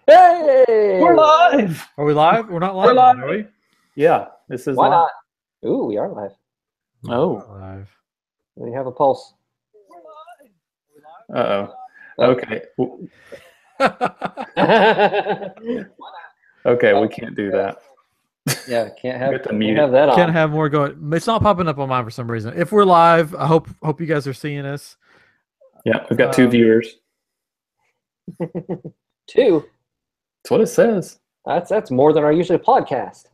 Hey! We're live. Are we live? We're not live, We're live. are we? Yeah, this is Why live. not? Ooh, we are live. Oh. We're not live. We have a pulse. Uh-oh. Oh. Okay. Yeah, Okay, we can't do that. can't have, Get the can't mute. have that on. Can't have more going. It's not popping up on mine for some reason. If we're live, I hope you guys are seeing us. Yeah, we've got 2 viewers. 2. That's what it says. That's more than our usual podcast.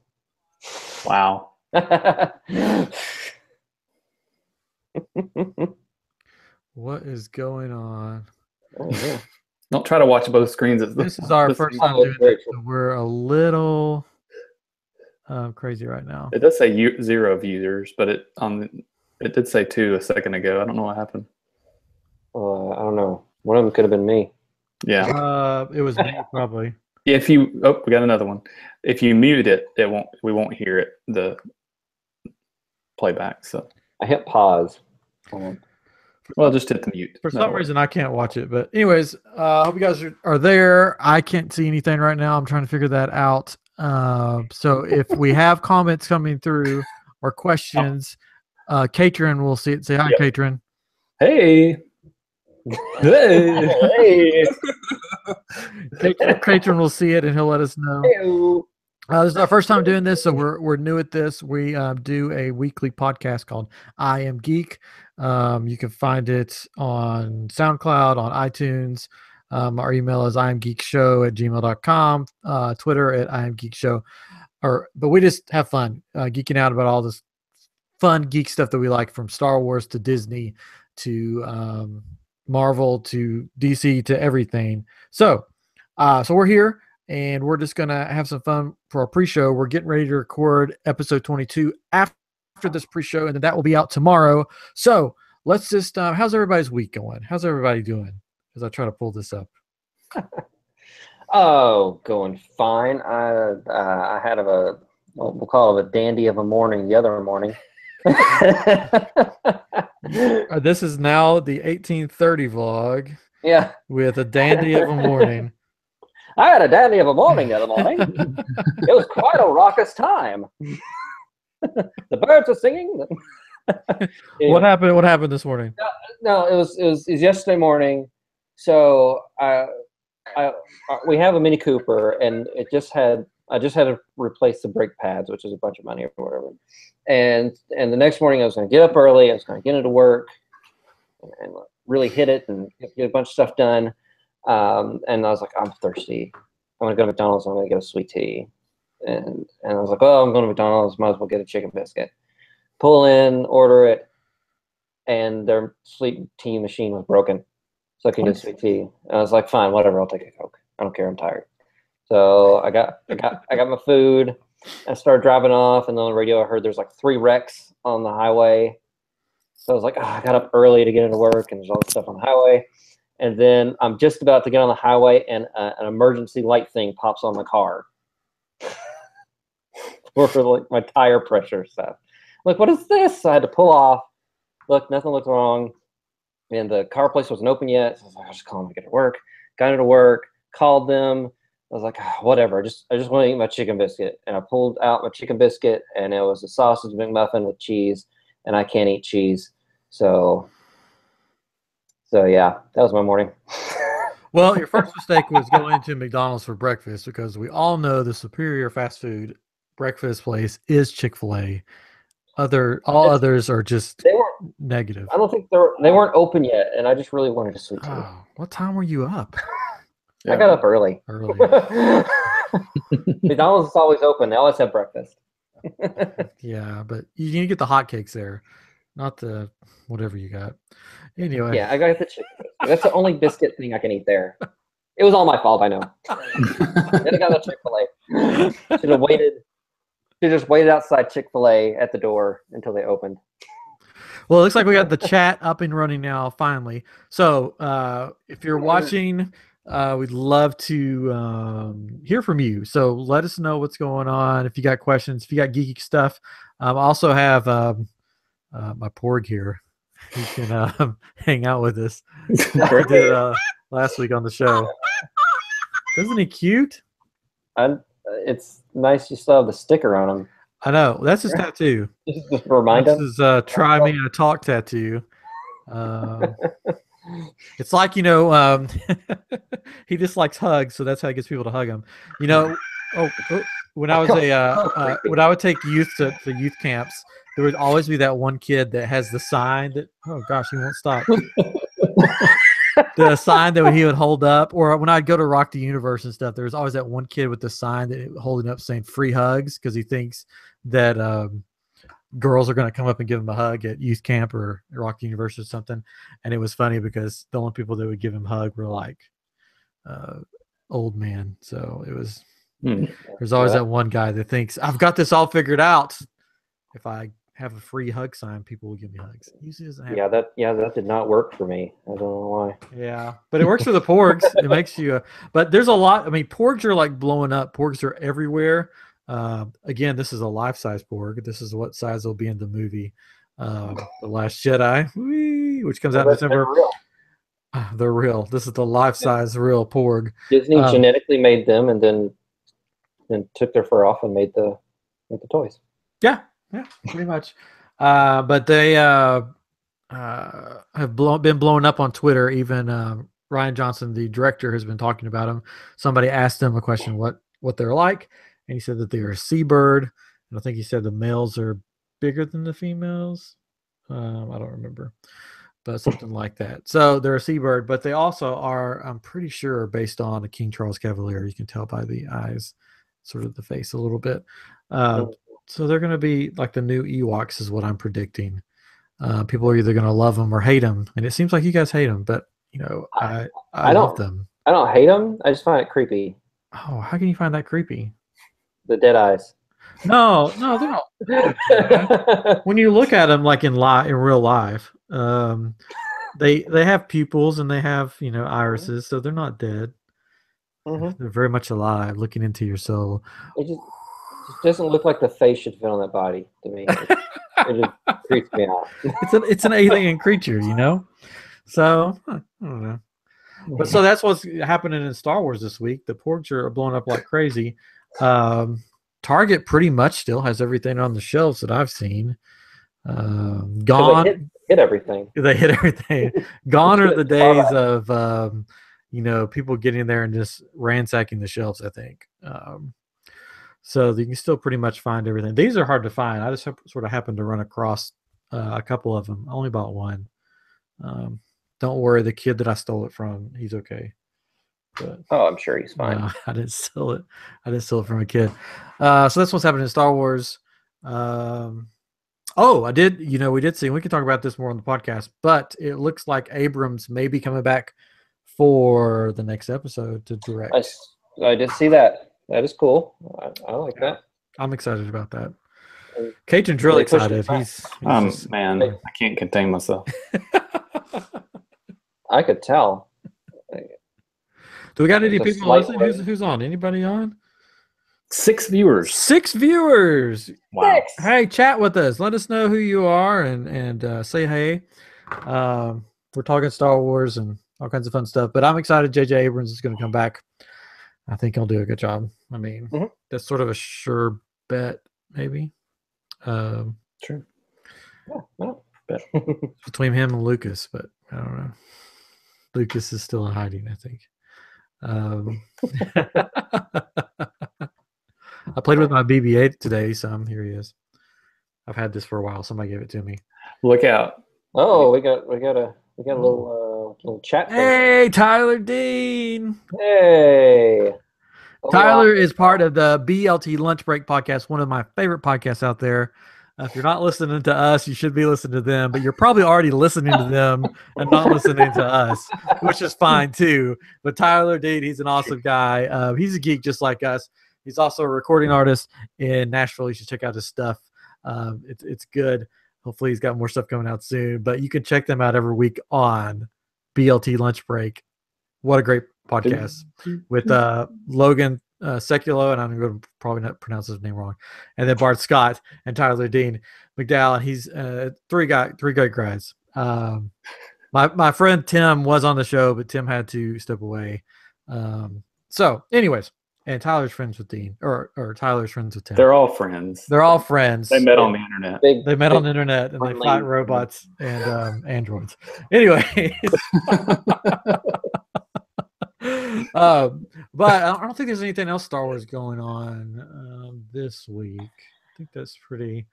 Wow. What is going on? Oh, yeah. Don't try to watch both screens. This is our first time Oh, doing very it, true. so we're a little crazy right now. It does say 0 viewers, but it did say 2 a second ago. I don't know what happened. I don't know. One of them could have been me. Yeah. It was me probably. If you we got another one. If you mute it, we won't hear it, the playback. So I hit pause. well, just hit the mute. For some reason, I can't watch it. But anyways, I hope you guys are there. I can't see anything right now. I'm trying to figure that out. So if we have comments coming through or questions, Katrin will see it. Say hi, Yep. Katrin. Hey. Hey. Katrin will see it and he'll let us know. Hey-o. This is our first time doing this, so we're new at this. We do a weekly podcast called I Am Geek. You can find it on SoundCloud, on iTunes. Our email is iamgeekshow@gmail.com. Twitter at iamgeekshow. But we just have fun geeking out about all this fun geek stuff that we like, from Star Wars to Disney to Marvel to DC to everything. So we're here. And we're just going to have some fun for our pre-show. We're getting ready to record episode 22 after this pre-show, and then that will be out tomorrow. So let's just, how's everybody's week going? How's everybody doing as I try to pull this up? Oh, going fine. I had we'll call it a dandy of a morning the other morning. This is now the 1830 vlog. Yeah. With a dandy of a morning. I had a dandy of a morning the other morning. It was quite a raucous time. The birds were singing. Anyway. What happened this morning? No, it was yesterday morning. So we have a Mini Cooper, and I just had to replace the brake pads, which is a bunch of money or whatever. And the next morning I was going to get up early. I was going to get into work and really hit it and get a bunch of stuff done. And I was like, I'm thirsty. I'm gonna go to McDonald's. I'm gonna get a sweet tea. And I was like, oh, I'm going to McDonald's. Might as well get a chicken biscuit. Pull in, order it, and their sweet tea machine was broken, so I couldn't get sweet tea. And I was like, fine, whatever. I'll take a Coke. I don't care. I'm tired. So I got my food. I started driving off, and on the radio I heard there's like 3 wrecks on the highway. So I was like, I got up early to get into work, and there's all this stuff on the highway. And then I'm just about to get on the highway, and an emergency light thing pops on my car for like my tire pressure stuff. I'm like, what is this? So I had to pull off. Look, nothing looked wrong, and the car place wasn't open yet. So I was like, I'll just call them to get to work. Got into work, called them. I was like, whatever. I just want to eat my chicken biscuit, and I pulled out my chicken biscuit, and it was a sausage McMuffin with cheese, and I can't eat cheese, so yeah, that was my morning. Well, your first mistake was going to McDonald's for breakfast, because we all know the superior fast food breakfast place is Chick-fil-A. All others are just negative. I don't think they weren't open yet, and I just really wanted a sweet tea. Oh, what time were you up? I got up early. McDonald's is always open. They always have breakfast. Yeah, but you need to get the hotcakes there, not the whatever you got. Anyway. Yeah, I got the chicken biscuit. That's the only biscuit thing I can eat there. It was all my fault, I know. Then I got the Chick-fil-A. Should have waited. Should have just waited outside Chick-fil-A at the door until they opened. Well, it looks like we got the chat up and running now, finally. So if you're watching, we'd love to hear from you. So let us know what's going on. If you got questions, if you got geeky stuff. I also have my porg here. He can hang out with us. We did last week on the show. Isn't he cute? It's nice you still have the sticker on him. I know. That's his tattoo. Just remind This him. is try me a talk tattoo. It's like, he just likes hugs, so that's how he gets people to hug him. When I was when I would take youth to youth camps, there would always be that one kid that has the sign that, oh gosh, he won't stop. The sign that he would hold up, or when I'd go to Rock the Universe and stuff, there was always that one kid with the sign that holding up saying free hugs, because he thinks that girls are going to come up and give him a hug at youth camp or Rock the Universe or something. And it was funny because the only people that would give him a hug were like old men. So it was, there's always that one guy that thinks, I've got this all figured out. If I have a free hug sign, people will give me hugs. Usually doesn't happen. That did not work for me. I don't know why. Yeah, but it works for the porgs. It makes you, but there's a lot. I mean, porgs are like blowing up. Porgs are everywhere. Again, this is a life-size porg. This is what size will be in the movie, The Last Jedi, which comes out in December. They're real. This is the life-size real porg. Disney genetically made them, and then took their fur off and made the toys. Yeah, pretty much. But they have been blowing up on Twitter. Even Ryan Johnson, the director, has been talking about them. Somebody asked him a question, what they're like, and he said that they are a seabird. And I think he said the males are bigger than the females. I don't remember, but something like that. So they're a seabird, but they also are, I'm pretty sure, based on a King Charles Cavalier. You can tell by the eyes, sort of the face a little bit. So they're going to be like the new Ewoks is what I'm predicting. People are either going to love them or hate them. And it seems like you guys hate them, but I love them. I don't hate them. I just find it creepy. Oh, how can you find that creepy? The dead eyes. No, they're not. When you look at them like in real life, they have pupils and they have, irises, so they're not dead. They're very much alive, looking into your soul. It just doesn't look like the face should fit on that body to me. It just creeps me out. It's an alien creature, So I don't know. But so that's what's happening in Star Wars this week. The porgs are blowing up like crazy. Target pretty much still has everything on the shelves that I've seen. Gone. So they hit everything. They hit everything. Gone are the days of people getting there and just ransacking the shelves, I think. So you can still pretty much find everything. These are hard to find. I just sort of happened to run across a couple of them. I only bought one. Don't worry, the kid that I stole it from, he's okay. But, I'm sure he's fine. No, I didn't steal it. I didn't steal it from a kid. So that's what's happening in Star Wars. I did. We did see. We can talk about this more on the podcast, but it looks like Abrams may be coming back for the next episode to direct. I did see that. That is cool. I like that. I'm excited about that. Caitlin's really excited. He's man, I can't contain myself. I could tell. Do we got any people listening? Who's on? Anybody on? 6 viewers. 6 viewers. Wow. Hey, chat with us. Let us know who you are and say hey. We're talking Star Wars and all kinds of fun stuff. But I'm excited. J.J. Abrams is going to come back. I think he'll do a good job. I mean, that's sort of a sure bet, maybe. Sure. Between him and Lucas, but I don't know. Lucas is still in hiding, I think. I played with my BB-8 today, so here he is. I've had this for a while. Somebody gave it to me. Look out! Oh, we got a little chat. Hey, Tyler Dean. Hey. Tyler is part of the BLT Lunch Break podcast, one of my favorite podcasts out there. If you're not listening to us, you should be listening to them, but you're probably already listening to them and not listening to us, which is fine too. But Tyler Dean, he's an awesome guy. He's a geek just like us. He's also a recording artist in Nashville. You should check out his stuff. It's good. Hopefully he's got more stuff coming out soon, but you can check them out every week on BLT Lunch Break. What a great podcast with Logan Seculo, and I'm going to probably not pronounce his name wrong, and then Bart Scott and Tyler Dean McDowell, and he's three great guys. My friend Tim was on the show, but Tim had to step away. So, anyways, and Tyler's friends with Dean, or Tyler's friends with Tim. They're all friends. They're all friends. They met on the internet. They met on the internet and they friendly- fight robots and androids. Anyway, but I don't think there's anything else Star Wars going on this week. I think that's pretty.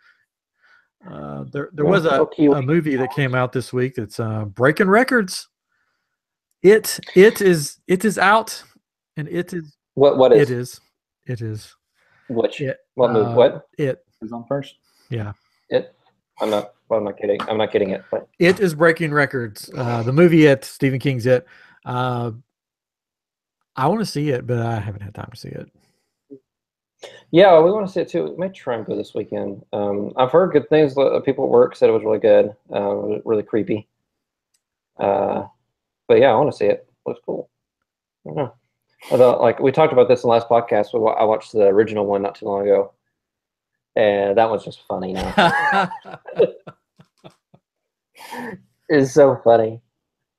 There was a movie that came out this week that's breaking records. It is out, and it is What is it is which it, what movie? What it Who's on first? yeah. it? I'm not kidding. I'm not getting it. But It is breaking records. The movie It, Stephen King's It. I want to see it, but I haven't had time to see it. yeah, we want to see it too. We might try and go this weekend. I've heard good things. People at work said it was really good. Really creepy. But yeah, I want to see it. Looks cool. I don't know. Although, like we talked about this in the last podcast, I watched the original one not too long ago, and that one's just funny now. It's so funny.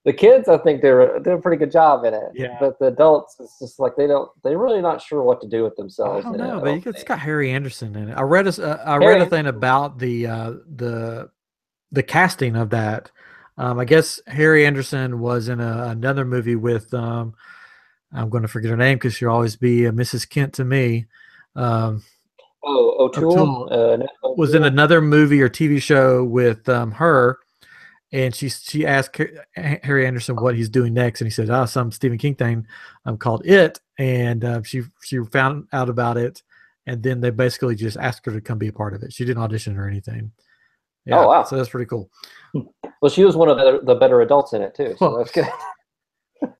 The kids, I think they're doing a pretty good job in it. Yeah. But the adults, it's just like they're really not sure what to do with themselves. I don't in know, it, but it's got Harry Anderson in it. I read a thing about the casting of that. I guess Harry Anderson was in another movie with I'm going to forget her name because she'll always be Mrs. Kent to me. O'Toole Was in another movie or TV show with her. And she asked Harry Anderson what he's doing next, and he said, some Stephen King thing called It. And she found out about it, and then they basically just asked her to come be a part of it. She didn't audition or anything. Yeah, oh, wow. So that's pretty cool. Well, she was one of the better adults in it, too. So that's good.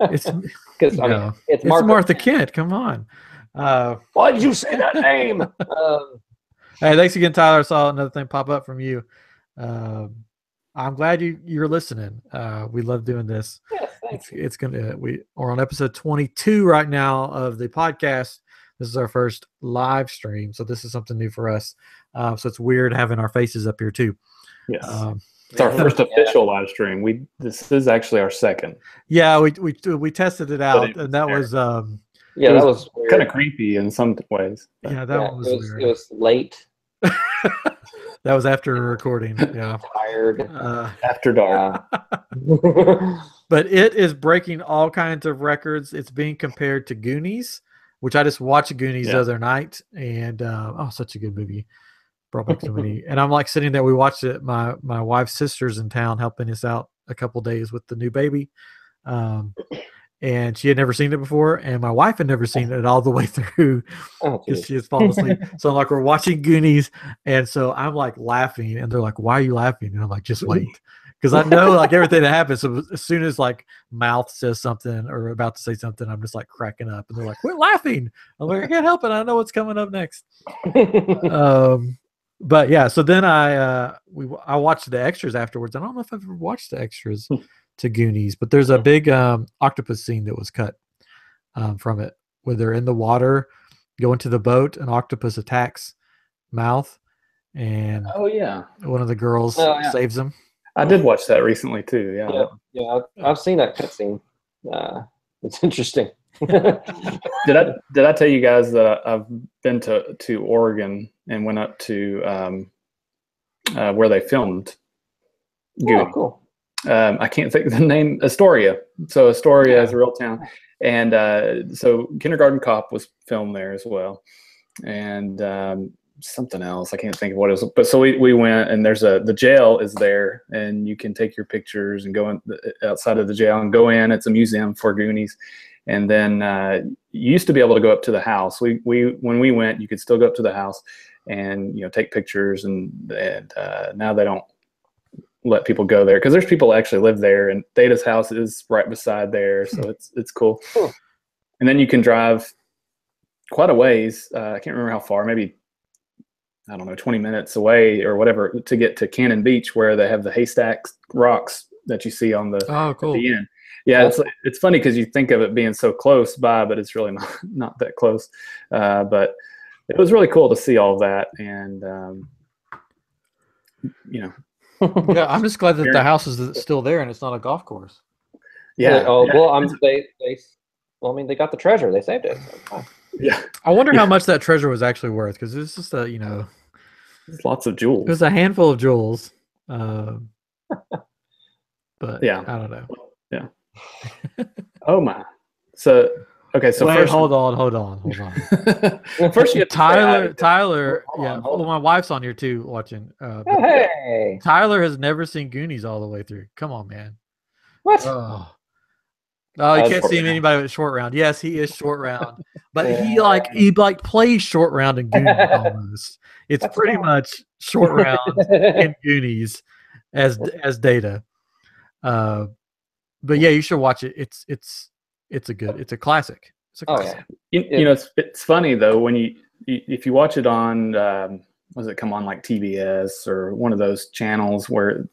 It's because it's Martha Kent. Come on. Why did you say that name? Hey, thanks again, Tyler. I saw another thing pop up from you. I'm glad you're listening. We love doing this. Yes, thanks. We're on episode 22 right now of the podcast. This is our first live stream, so this is something new for us. So it's weird having our faces up here too. Yes, it's our first official live stream. This is actually our second. Yeah, we tested it out, and that was that was kind of creepy in some ways. Yeah, that one was weird. It was late. That was after recording. Yeah, tired after dark. But it is breaking all kinds of records. It's being compared to Goonies, which I just watched Goonies the other night, and such a good movie. Brought back so many. And I'm like sitting there. We watched it. My wife's sister's in town helping us out a couple days with the new baby. And she had never seen it before, and my wife had never seen it all the way through because she has fallen asleep. So like we're watching Goonies, and so I'm like laughing, and they're like, "Why are you laughing?" And I'm like, "Just wait," because I know like everything that happens. So as soon as like mouth says something or about to say something, I'm just like cracking up, and they're like, "Quit laughing!" I'm like, "I can't help it. I know what's coming up next." But yeah, so then I watched the extras afterwards. I don't know if I've ever watched the extras to Goonies, but there's a big octopus scene that was cut from it where they're in the water, go into the boat, an octopus attacks Mouth, and one of the girls saves them. I did watch that recently too. Yeah, I've seen that cutscene. It's interesting. Did I tell you guys that I've been to Oregon and went up to where they filmed Goonies? Oh, cool. I can't think of the name. Astoria. So Astoria is a real town, and so Kindergarten Cop was filmed there as well, and something else I can't think of what it was. But so we went, and the jail is there, and you can take your pictures and go in outside of the jail and go in. It's a museum for Goonies, and then you used to be able to go up to the house. When we went, you could still go up to the house and take pictures, and now they don't let people go there because there's people that actually live there, and Data's house is right beside there, so it's cool. And then you can drive quite a ways. I can't remember how far, maybe, I don't know, 20 minutes away or whatever, to get to Cannon Beach, where they have the haystack rocks that you see on the at the end. Yeah, it's funny because you think of it being so close by, but it's really not that close. But it was really cool to see all that, and Yeah, I'm just glad that the house is still there and it's not a golf course. Yeah. Well, Well, I mean, they got the treasure. They saved it. So it's fine. Yeah, I wonder how much that treasure was actually worth, because it's just a, there's lots of it jewels. was a handful of jewels. But Yeah. I don't know. Yeah. Oh my. So okay. So Wait, first, hold on. first you have to say Tyler. Hold Yeah, on, hold well, my wife's on here too watching. Oh, But hey, Tyler has never seen Goonies all the way through. Come on, man. what? Oh, you can't Short see round. anybody with short round. Yes, he is short round, but he Yeah. plays short round in Goonies almost. It's That's pretty fine. much short round in Goonies as Data. But yeah, you should watch it. It's a classic. It's a Oh classic. yeah. you know, it's funny though when if you watch it on does it come on like TBS or one of those channels where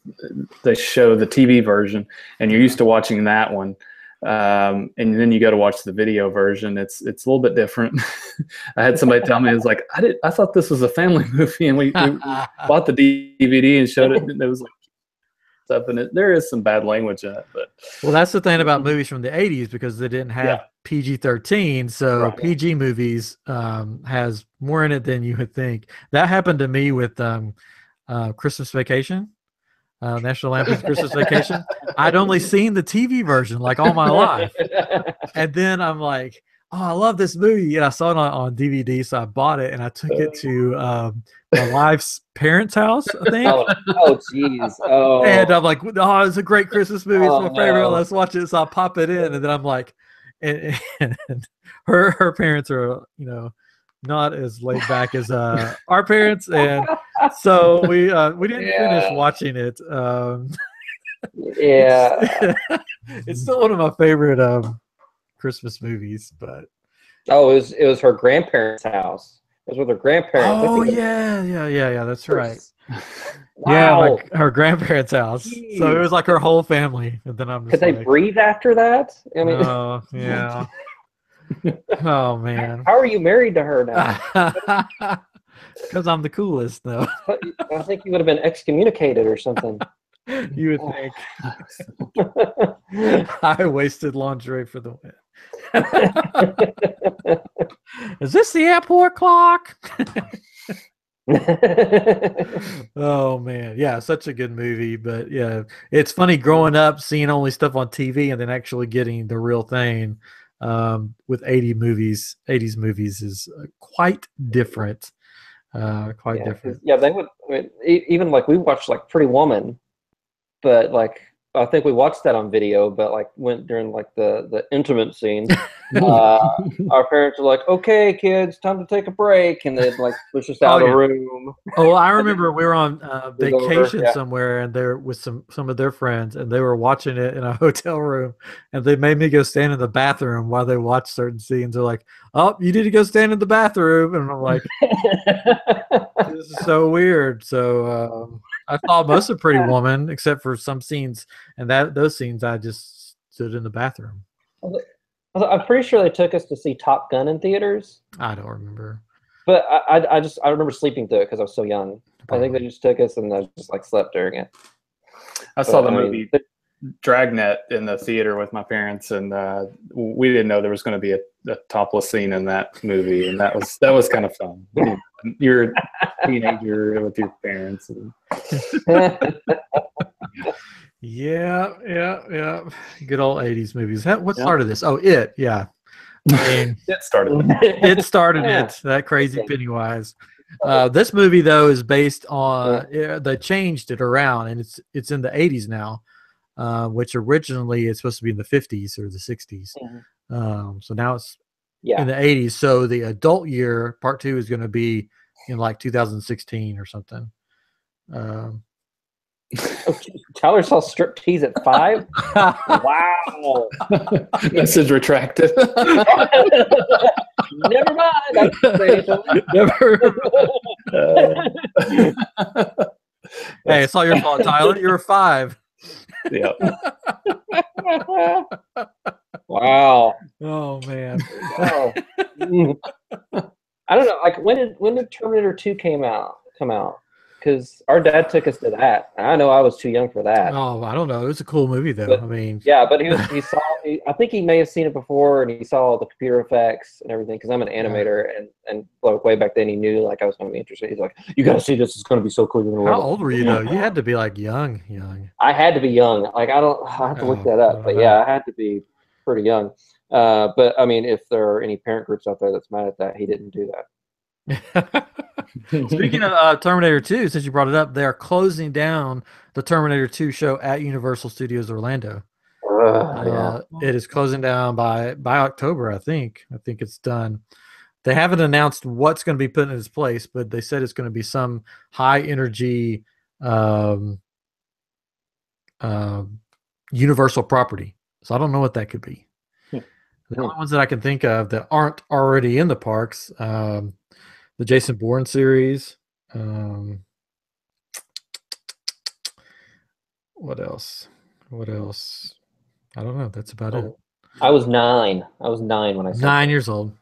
they show the TV version and you're used to watching that one, and then you go to watch the video version, it's a little bit different. I had somebody tell me, it was like, I thought this was a family movie, and we bought the DVD and showed it, and it was like stuff, and there is some bad language in it, but Well, that's the thing about movies from the 80s, because they didn't have PG-13, so Right. PG movies has more in it than you would think. That happened to me with Christmas Vacation, National Lampoon's Christmas Vacation. I'd only seen the TV version like all my life, and then I'm like, oh, I love this movie, and I saw it on DVD, so I bought it and I took it to my wife's parents' house, I think. Oh, jeez. Oh. And I'm like, oh, it's a great Christmas movie. It's Oh, my favorite. no. Let's watch it. So I pop it in, and then I'm like, and her parents are, not as laid back as our parents, and so we didn't finish watching it. Yeah. It's still one of my favorite Christmas movies, but Oh, it was her grandparents' house. It was with her grandparents. oh yeah, that's right. Wow. Yeah, her grandparents' house. Jeez. So it was like her whole family, and then I'm just Could they like, breathe after that? I mean, oh yeah. Oh man. how are you married to her now? Because I'm the coolest, though. I think you would have been excommunicated or something. You would think. I wasted lingerie for the win. Is this the airport clock? Oh man, yeah, such a good movie. But yeah, it's funny growing up seeing only stuff on TV and then actually getting the real thing with 80s movies is quite different. Quite different. Yeah, they would. I mean, even like we watched like Pretty Woman, but like I think we watched that on video, but like went during like the intimate scenes. Our parents were like, "Okay, kids, time to take a break," and they'd like push us out of the room. Oh, I remember we were on vacation yeah. somewhere, and there with some of their friends, and they were watching it in a hotel room, and they made me go stand in the bathroom while they watched certain scenes. They're like, "Oh, you need to go stand in the bathroom," and I'm like, "This is so weird." So I saw most of Pretty Woman, except for some scenes, and those scenes I just stood in the bathroom. I'm pretty sure they took us to see Top Gun in theaters. I don't remember, but I remember sleeping through it because I was so young. Probably. I think they just took us and I just like slept during it. I saw the movie Dragnet in the theater with my parents, and we didn't know there was going to be a topless scene in that movie, and that was kind of fun. You're a teenager with your parents. Yeah. Good old 80s movies. What started this? Oh, It. Yeah. I mean, it started. It started it. That crazy Pennywise. This movie though is based on. They changed it around, and it's in the 80s now, which originally it's supposed to be in the 50s or the 60s. So now it's in the 80s. So the adult year part 2 is going to be in like 2016 or something. Tyler saw striptease at 5. Wow. Message retracted. Never mind. Never. Hey, it's all your fault, Tyler. You were 5. Yeah. Wow. Oh man. Wow. I don't know. Like when did Terminator 2 come out? because our dad took us to that. I know I was too young for that. Oh, I don't know. It was a cool movie, though. But, I mean, yeah, but he saw. I think he may have seen it before, and he saw all the computer effects and everything. Because I'm an animator, and like, way back then, he knew like I was going to be interested. He's like, "You got to see this. It's going to be so cool. You're going to how love it." old were you though? You had to be like young, young. I had to be young. Like I have to look that I up. don't But know. yeah, I had to be pretty young. But I mean, if there are any parent groups out there that's mad at that, he didn't do that. Speaking of Terminator 2, since you brought it up, they're closing down the Terminator 2 show at Universal Studios Orlando. Yeah. It is closing down by October, I think. I think it's done. They haven't announced what's going to be put in its place, but they said it's going to be some high energy Universal property. So I don't know what that could be. The only ones that I can think of that aren't already in the parks, the Jason Bourne series. What else? What else? I don't know. That's about it. I was 9. I was 9 when I saw 9 years old.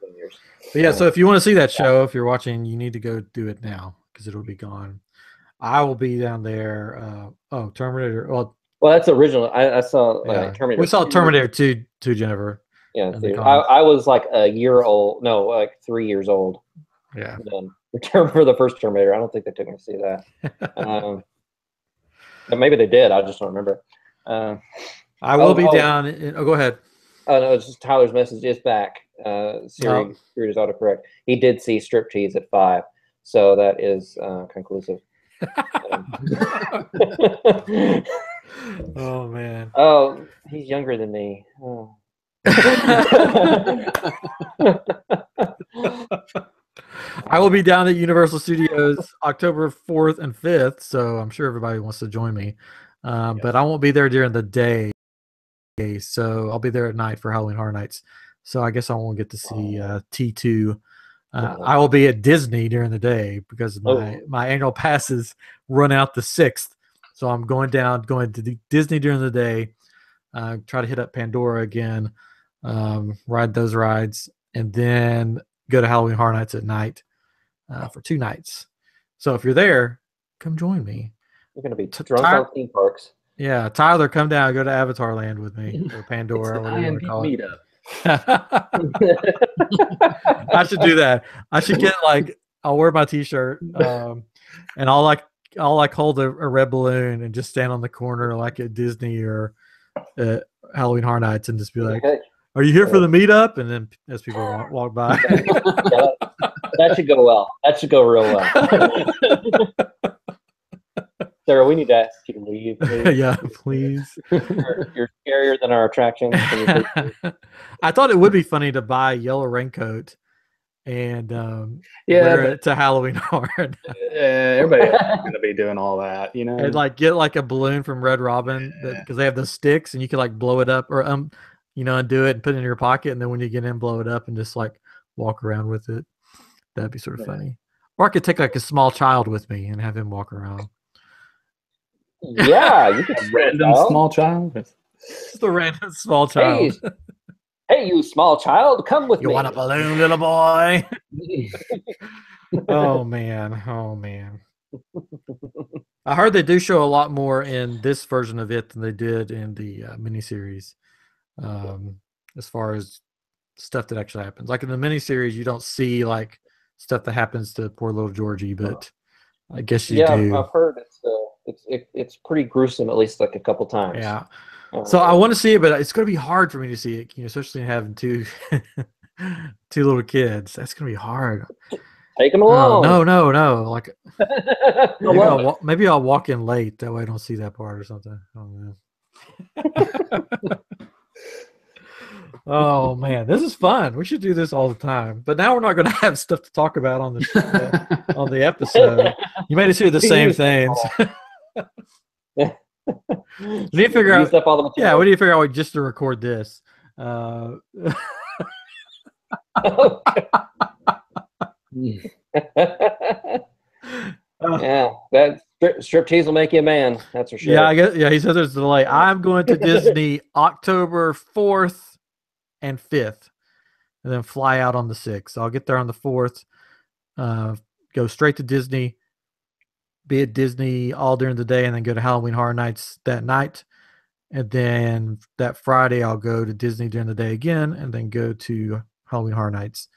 But yeah, so if you want to see that show, if you're watching, you need to go do it now because it'll be gone. I will be down there. Terminator. Well, that's original. I saw yeah. Terminator. We saw Terminator 2, Jennifer. Yeah, I was like a year old. No, like 3 years old. Yeah. Return for the first Terminator. I don't think they took me to see that. But maybe they did. I just don't remember. I will be down. Go ahead. Oh no, it's just Tyler's message is back. Siri is autocorrect. He did see Striptease at 5, so that is conclusive. Oh man. Oh, he's younger than me. Oh. I will be down at Universal Studios October 4th and 5th, so I'm sure everybody wants to join me. But I won't be there during the day, so I'll be there at night for Halloween Horror Nights. So I guess I won't get to see T2. I will be at Disney during the day because my annual passes run out the 6th. So I'm going to Disney during the day, try to hit up Pandora again, ride those rides, and then go to Halloween Horror Nights at night for 2 nights. So if you're there, come join me. We're going to be drunk on theme parks. Yeah, Tyler, come down, go to Avatar Land with me, or Pandora, or whatever you want to call it. Meetup. I should do that. I should get I'll wear my T-shirt, and I'll hold a red balloon and just stand on the corner like at Disney or at Halloween Horror Nights and just be like, "Are you here for the meetup?" And then as people walk by, that should go well. That should go real well. Sarah, we need to ask you to leave. Please. Yeah, please. You're scarier than our attractions. I thought it would be funny to buy a yellow raincoat and wear it to Halloween Horror. Everybody's going to be doing all that, you know. And get a balloon from Red Robin because they have those sticks and you can blow it up or undo it and put it in your pocket, and then when you get in, blow it up and just walk around with it. That'd be sort of funny. Or I could take a small child with me and have him walk around. Yeah, you could random small child. Just a random small child. Hey, you small child, come with me. You want a balloon, little boy? Oh man. I heard they do show a lot more in this version of it than they did in the miniseries. As far as stuff that actually happens, like in the miniseries, you don't see stuff that happens to poor little Georgie, but I guess you do. Yeah, I've heard it's pretty gruesome, at least a couple times. Yeah. So I want to see it, but it's going to be hard for me to see it, especially having two little kids. That's going to be hard. Take them along. No. Maybe I'll walk in late. That way I don't see that part or something. Oh, man. Oh, man. This is fun. We should do this all the time. But now we're not going to have stuff to talk about on the episode. You made us hear the same things. We need to figure out. We need to figure out just to record this. Yeah, that striptease will make you a man. That's for sure. Yeah, I guess. Yeah, he says there's a delay. I'm going to Disney October 4th and 5th, and then fly out on the 6th. So I'll get there on the 4th. Go straight to Disney. be at Disney all during the day and then go to Halloween Horror Nights that night. And then that Friday, I'll go to Disney during the day again and then go to Halloween Horror Nights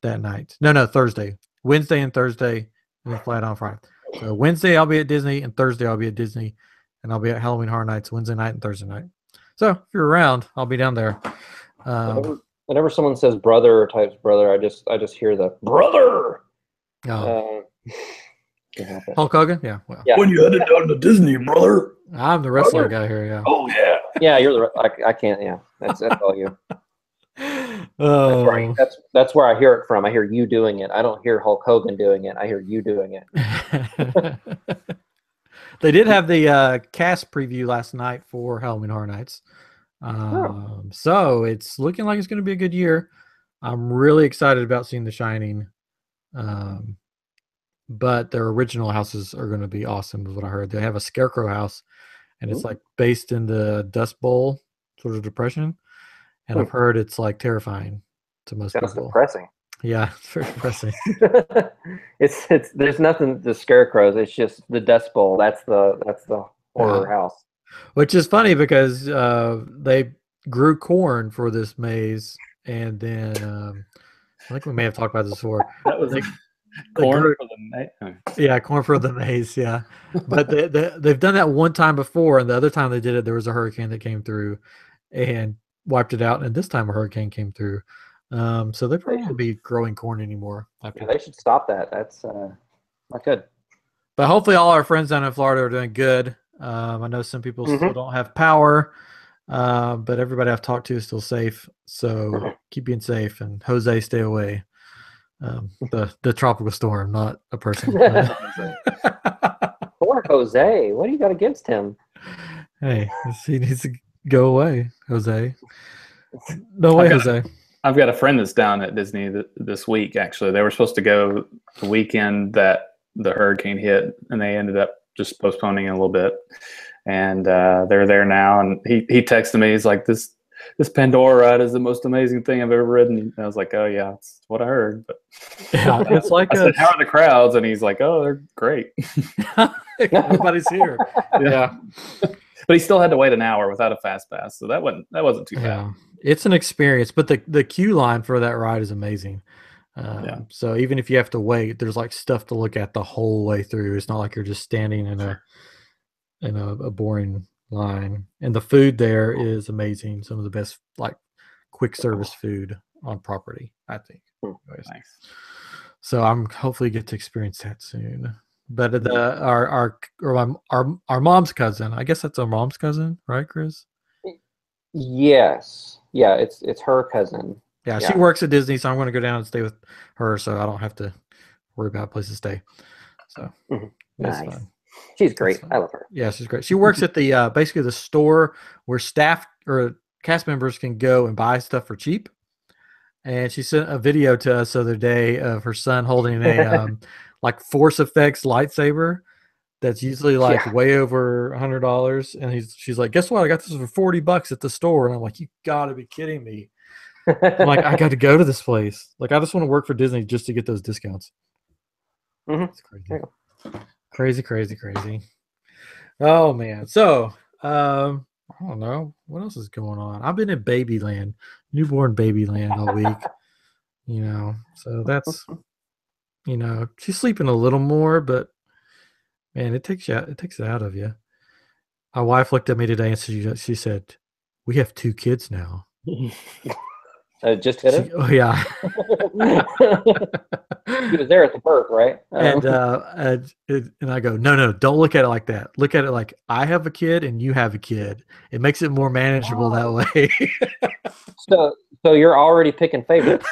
that night. No, Thursday. Wednesday and Thursday, and then fly out on Friday. So Wednesday, I'll be at Disney, and Thursday, I'll be at Disney, and I'll be at Halloween Horror Nights Wednesday night and Thursday night. So if you're around, I'll be down there. Whenever someone says brother or types brother, I just hear the brother. Hulk Hogan? Yeah. Well, yeah. When you headed down to Disney, brother. I'm the wrestler guy here, yeah. Oh, yeah. Yeah, you're the. I can't. Yeah, that's all you. Oh. That's where I hear it from. I hear you doing it. I don't hear Hulk Hogan doing it. I hear you doing it. They did have the cast preview last night for Halloween Horror Nights. So it's looking like it's going to be a good year. I'm really excited about seeing The Shining. But their original houses are going to be awesome, is what I heard. They have a scarecrow house, and it's like based in the Dust Bowl sort of depression. And I've heard it's like terrifying to most people. That's depressing. Yeah, it's very depressing. it's there's nothing to scarecrows. It's just the Dust Bowl. That's the horror house. Which is funny because they grew corn for this maze, and then I think we may have talked about this before. That was corn for the maze. Yeah, corn for the maze. Yeah, but they've done that one time before, and the other time they did it, there was a hurricane that came through and wiped it out, and this time a hurricane came through. So they probably won't be growing corn anymore. They should stop that. That's not good. But hopefully all our friends down in Florida are doing good. I know some people still don't have power, but everybody I've talked to is still safe. So keep being safe, and Jose, stay away. The tropical storm, not a person. Poor Jose. What do you got against him? Hey, he needs to go away, Jose. No way, Jose. I've got a friend that's down at Disney this week, actually. They were supposed to go the weekend that the hurricane hit, and they ended up just postponing it a little bit. And they're there now, and he texted me. He's like, this Pandora ride is the most amazing thing I've ever ridden. And I was like, oh, yeah, that's what I heard. But yeah, it's like I said, how are the crowds? And he's like, oh, they're great. Nobody's here. Yeah. But he still had to wait an hour without a fast pass, so that wasn't too bad. It's an experience, but the queue line for that ride is amazing. So even if you have to wait, there's like stuff to look at the whole way through. It's not like you're just standing in a boring line. And the food there is amazing. Some of the best like quick service food on property, I think. Nice. So I'm hopefully get to experience that soon. But our mom's cousin, I guess that's our mom's cousin, right, Chris? Yes. Yeah, it's her cousin. Yeah, she works at Disney, so I'm going to go down and stay with her, so I don't have to worry about a place to stay. So that's fun. She's great. I love her. Yeah, she's great. She works at the basically the store where staff or cast members can go and buy stuff for cheap. And she sent a video to us the other day of her son holding a like Force Effects lightsaber that's usually like way over $100. And she's like, guess what? I got this for $40 at the store. And I'm like, you gotta be kidding me. I'm like, I got to go to this place. Like, I just want to work for Disney just to get those discounts. It's crazy. Oh man. So I don't know what else is going on. I've been in Babyland, newborn Babyland all week. So that's she's sleeping a little more, but man, it takes it out of you. My wife looked at me today and she said, we have 2 kids now. Just hit it? Oh, yeah. He was there at the birth, right? And I go, no, don't look at it like that. Look at it like I have a kid and you have a kid. It makes it more manageable that way. So you're already picking favorites.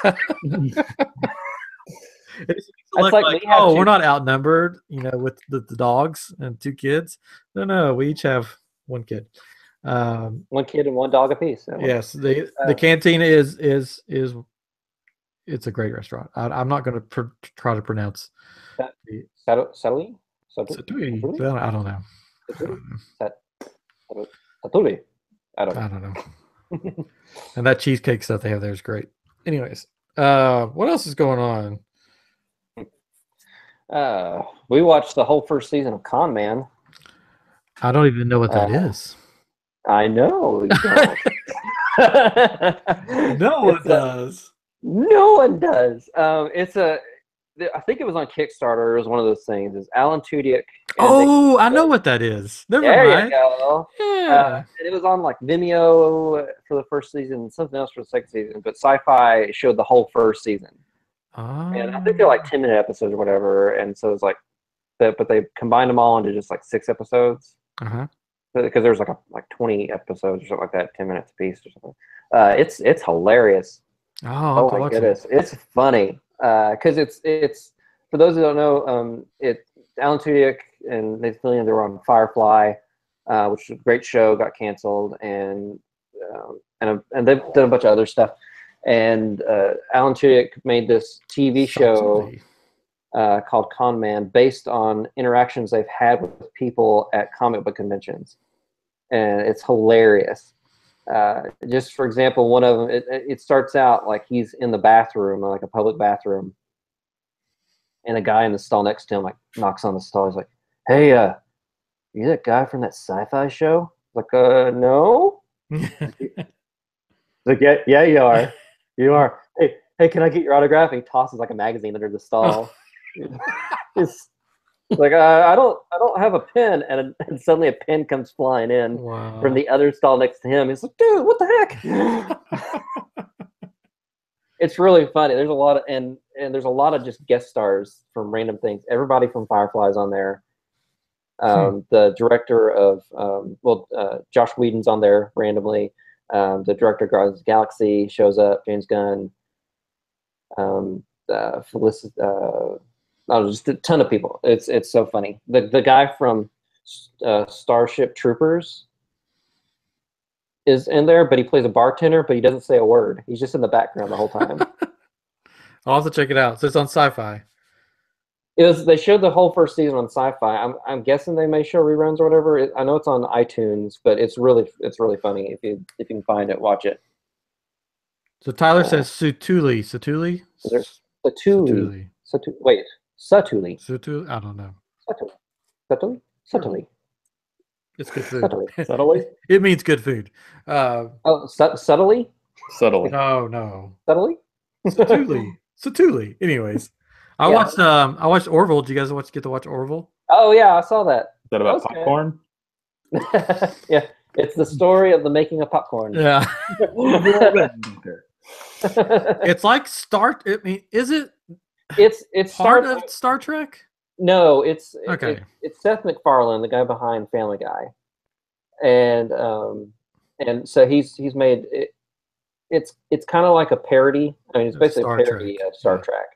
It's like we're not outnumbered, with the dogs and 2 kids. No, we each have 1 kid. 1 kid and 1 dog apiece. Yes, the canteen is it's a great restaurant. I'm not going to try to pronounce Satuli? I don't know. Satuli. I don't know. And that cheesecake stuff they have there is great. Anyways, what else is going on? We watched the whole first season of Con Man. I don't even know what that is. I know you don't. No one does. No one does. I think it was on Kickstarter. It was one of those things. It's Alan Tudyk. Oh, I know what that is. Never there mind. you go. Yeah. And it was on like Vimeo for the first season, and something else for the second season. But Sci-Fi showed the whole first season, and I think they're like 10-minute episodes or whatever. And so it's like, but they combined them all into just like 6 episodes. Because there's like 20 episodes or something like that, 10 minutes a piece or something. It's hilarious. Oh my goodness, it's funny. Because it's for those who don't know, it's Alan Tudyk and Nathan Fillion. They were on Firefly, which was a great show, got canceled, and they've done a bunch of other stuff. And Alan Tudyk made this TV show called Con Man, based on interactions they've had with people at comic book conventions, and it's hilarious. Just for example, one of them, it starts out like he's in the bathroom, like a public bathroom, and a guy in the stall next to him like knocks on the stall. He's like, "Hey, you that guy from that Sci-Fi show?" Like, no. Like, yeah, you are. You are. Hey, can I get your autograph? And he tosses like a magazine under the stall. It's like, I don't have a pen, and suddenly a pen comes flying in from the other stall next to him. He's like, dude, what the heck? It's really funny. There's a lot of and there's a lot of just guest stars from random things. Everybody from Firefly is on there. The director of Josh Whedon's on there randomly. The director of Guardians of the Galaxy shows up. James Gunn. Felicity. Just a ton of people. It's so funny. The guy from Starship Troopers is in there, but he plays a bartender, but he doesn't say a word. He's just in the background the whole time. I'll have to check it out. So it's on Sci-Fi. They showed the whole first season on Sci-Fi. I'm guessing they may show reruns or whatever. I know it's on iTunes, but it's really funny. If you can find it, watch it. So Tyler says Satuli. Satuli? Satuli. Wait. Satuli. Satuli? I don't know. Satuli. It's good food. Subtly? It means good food. Subtly? Subtly. No. Subtly? Satuli. Anyways, I watched Orville. Did you guys get to watch Orville? Oh yeah, I saw that. Is that about popcorn? Yeah, it's the story of the making of popcorn. Yeah. It's like Star. I mean, is it? It's part of Star Trek. No, it's okay. It's Seth MacFarlane, the guy behind Family Guy, and so he's made it. It's kind of like a parody. I mean, it's basically a parody of Star Trek.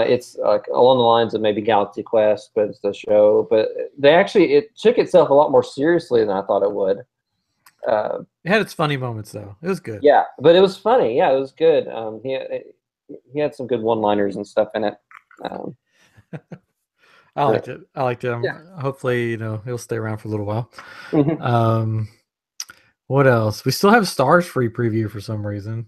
It's like along the lines of maybe Galaxy Quest, but it's the show. But it took itself a lot more seriously than I thought it would. It had its funny moments though. It was good. Yeah, but it was funny. Yeah, it was good. He had some good one-liners and stuff in it. I liked it. Yeah. Hopefully, he'll stay around for a little while. Mm-hmm. What else? We still have Stars free preview for some reason.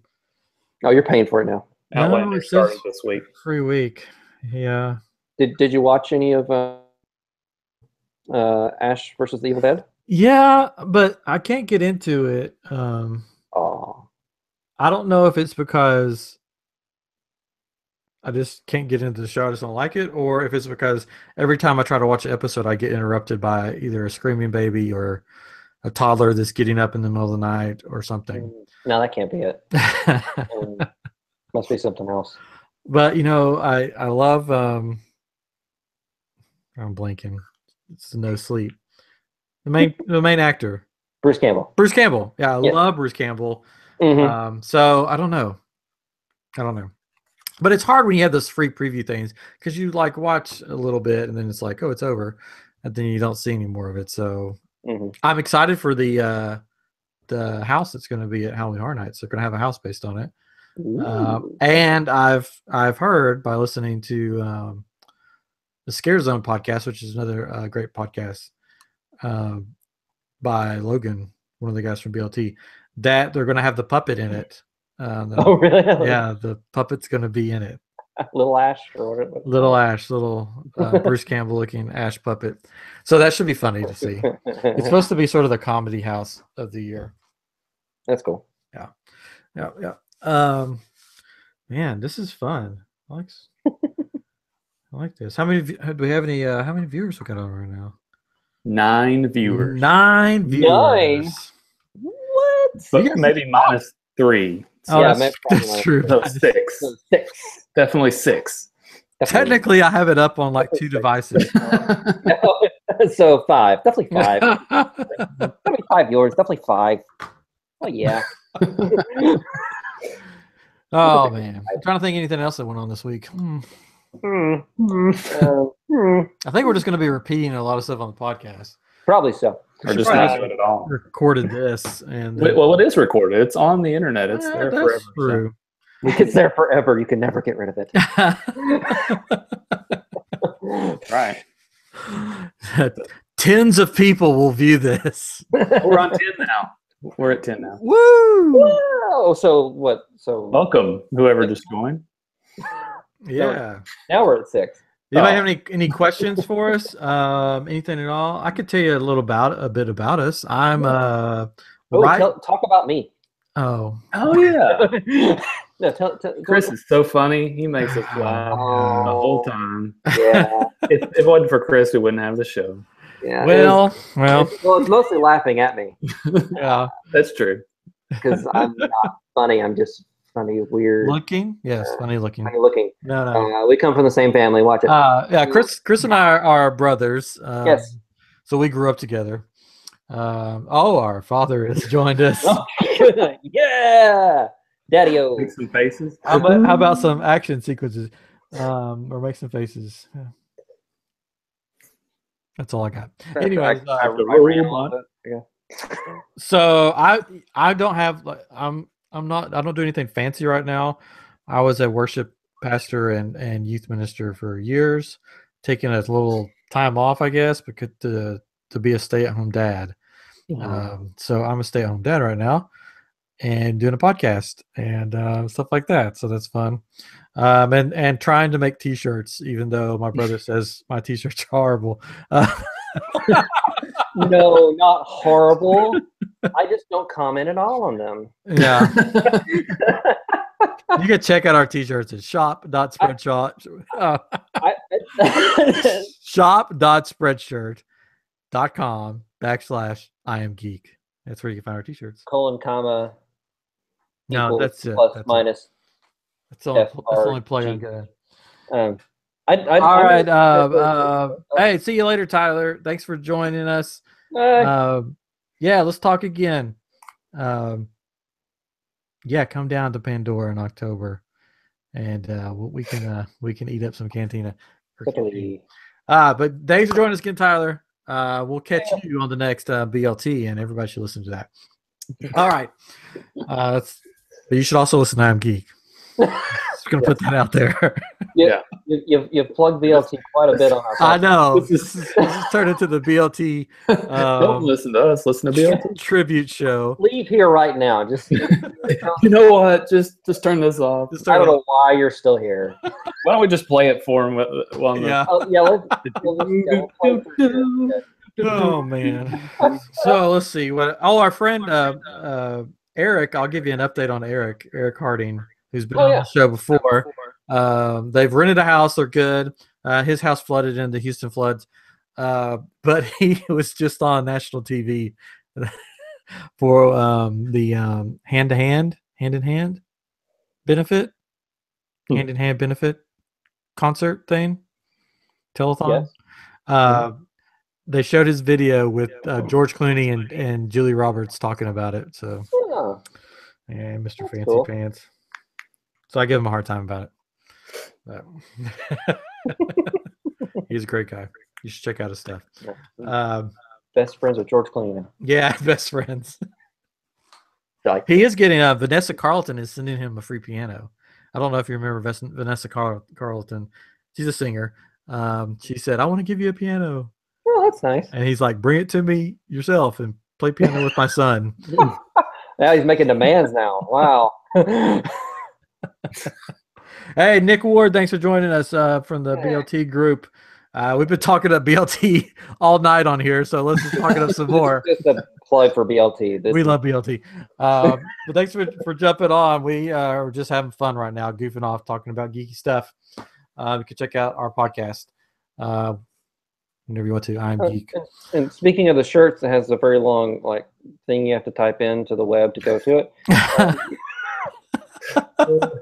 Oh, you're paying for it now. Outlander started this week. Free week. Yeah. Did you watch any of Ash versus the Evil Dead? Yeah, but I can't get into it. I don't know if it's because I just can't get into the show. I just don't like it, or if it's because every time I try to watch an episode, I get interrupted by either a screaming baby or a toddler that's getting up in the middle of the night or something. No, that can't be it. Must be something else. But I love. I'm blanking. It's no sleep. The main actor, Bruce Campbell. Bruce Campbell. Yeah, I love Bruce Campbell. Mm-hmm. So I don't know. But it's hard when you have those free preview things because you watch a little bit and then it's like, oh, it's over, and then you don't see any more of it. So I'm excited for the house that's going to be at Halloween Horror Nights. They're going to have a house based on it. And I've heard by listening to the Scare Zone podcast, which is another great podcast by Logan, one of the guys from BLT, that they're going to have the puppet in it. Oh, really? Yeah, the puppet's going to be in it. Little Ash or whatever. Little Ash, little Bruce Campbell looking Ash puppet. So that should be funny to see. It's supposed to be sort of the comedy house of the year. That's cool. Yeah. Man, this is fun. I like this. How many do we have? Any? How many viewers we got on right now? 9 viewers. 9 viewers. 9? What? But maybe -3. Oh, Yeah, that's true. So 6. 6. Definitely 6. Technically, I have it up on like 2 devices. So 5. Definitely 5. Definitely 5 viewers. Definitely 5. Oh yeah. Oh man, I'm trying to think anything else that went on this week. I think we're just going to be repeating a lot of stuff on the podcast. Probably so. Or just not do it at all. Recorded this and well, it is recorded. It's on the internet. It's there that's forever. true. It's there forever. You can never get rid of it. Right. Tens of people will view this. We're on 10 now. We're at 10 now. Woo! Whoa! So what? So Welcome, whoever just joined. Yeah. now we're at 6. Anybody have any questions for us? Anything at all? I could tell you a bit about us. I'm talk about me. Oh Yeah. No, Chris is so funny. He makes us laugh the whole time. Yeah. If it wasn't for Chris, we wouldn't have the show. Yeah. well. It's mostly laughing at me Yeah. That's true. because I'm not funny. I'm just funny, weird. Looking? Yes, funny looking. Funny looking. No. We come from the same family. Watch it. Yeah, Chris and I are brothers. Yes. So we grew up together. Our father has joined us. Yeah. Daddy-o. Make some faces. How about some action sequences? Or make some faces. Yeah. That's all I got. Anyways, so I don't have I don't do anything fancy right now. I was a worship pastor and youth minister for years, taking a little time off, I guess, because to be a stay-at-home dad. So I'm a stay-at-home dad right now and doing a podcast and stuff like that. So that's fun. And trying to make t-shirts, even though my brother says my t-shirts are horrible. No, not horrible. I just don't comment at all on them. Yeah. You can check out our t-shirts at shop.spreadshirt.com/iamGEEK. That's where you can find our t-shirts. Colon, comma. No, that's it. Plus, minus. That's the only play I'm getting. All right. Hey, see you later, Tyler. Thanks for joining us. Yeah, let's talk again. Yeah, come down to Pandora in October, and we can eat up some cantina. But thanks for joining us again, Tyler. We'll catch you on the next BLT, and everybody should listen to that. All right. But you should also listen to iamGEEK. Just gonna put that out there. Yeah, you've plugged BLT quite a bit on our podcast. I know. This is turned into the BLT. Don't listen to us. Listen to BLT tribute show. Leave here right now. Just you know what? Just turn this off. I don't know why you're still here. Why don't we just play it for him? Oh man. So let's see what. Oh, our friend Eric. I'll give you an update on Eric Harding, who's been on the show before. They've rented a house. They're good. His house flooded in the Houston floods, but he was just on national TV for the hand in hand benefit concert thing, telethon. Yes. They showed his video with George Clooney and Julie Roberts talking about it. So, yeah, Mr. That's Fancy cool. Pants. So I give him a hard time about it. He's a great guy. You should check out his stuff. Best friends with George Clooney now. Yeah, best friends. He is getting Vanessa Carlton is sending him a free piano. I don't know if you remember Vanessa Carlton. She's a singer. She said, "I want to give you a piano." Oh, that's nice. And he's like, "Bring it to me yourself and play piano with my son." Now he's making demands now. Wow. Hey, Nick Ward, thanks for joining us from the BLT group. We've been talking about BLT all night on here, so let's just talk it up some more. Just a plug for BLT. We love BLT. But thanks for jumping on. We are just having fun right now, goofing off, talking about geeky stuff. You can check out our podcast whenever you want to. I'm Geek. And speaking of the shirts, it has a very long thing you have to type into the web to go to it.